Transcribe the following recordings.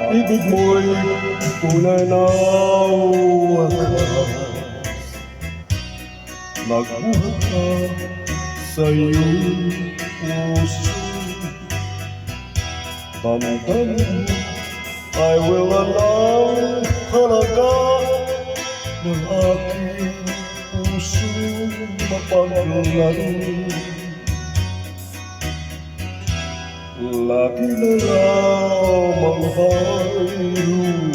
Pag-ibig mo'y tunay na wakas. Nagbuhat ka sa iyong puso. Damdamin mo, I will alam halaga ng aking puso mapaglaro. Lagi na lamang hayuhan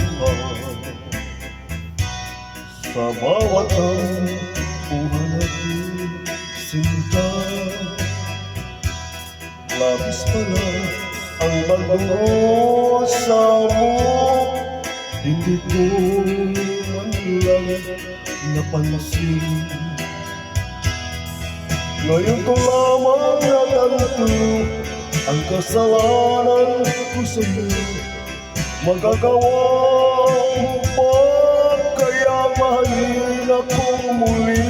sa bawat tampuhan natin sinta. Labis pala ang pag-usa mo, hindi ko man lang napansin. Ngayon ko lamang natanto ang kasalanan ko sa'yo. Magagawa mo pa kaya mahalin ako muli?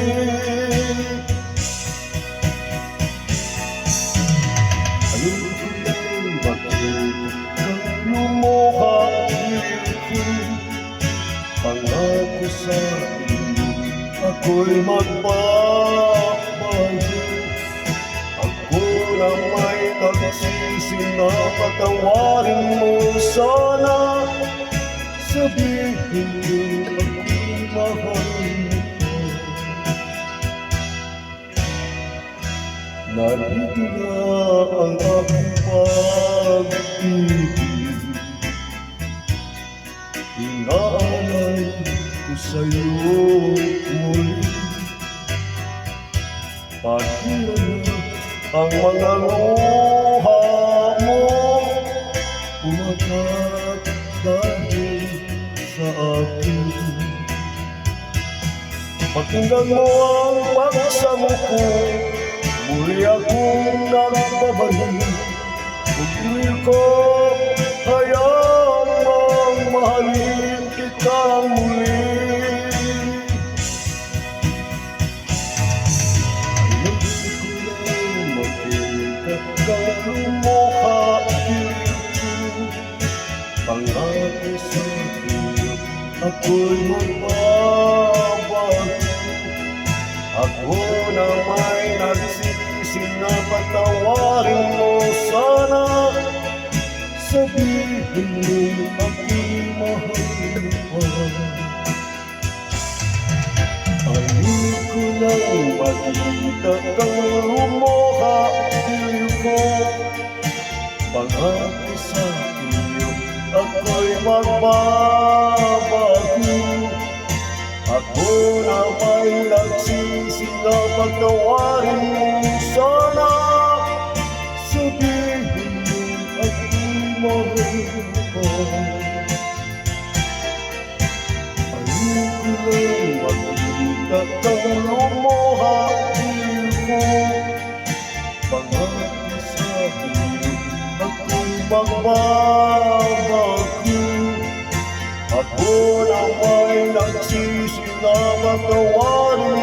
Ayun ko lang bakit kang lumuha dito. Pangako sa iyo ako'y magbabago. Ako na may nagsisi na patawarin mo sana. Sabihin mo ako'y mahal mo pa. Narito na ang aking pag-ibig. Inaalay ko sa'yo muli. Pagkira na ang mga luha mo, umagat dahil sa akin. Pakinggan mo ang pagsamo ko, muli akong nagbabalik. Pagkira ko, hayaan mong mahalin kita muli. Lumuha dito, pangako sa iyo ako'y magbabago. Ako na may nagsisi na patawarin mo sana. Sabihin mo ako'y mahal mo pa. Ayun ko lang makita kang lumuha dito. Pangako sa iyo ako'y magbabago. Ako na may nagsisi na patawarin mo sana. Sabihin mo ako'y mahal mo pa. Ayun ko lang makita kang lumuha dito. Pangako sa iyo ako'y magbabago. Ako na may nagsisi na patawarin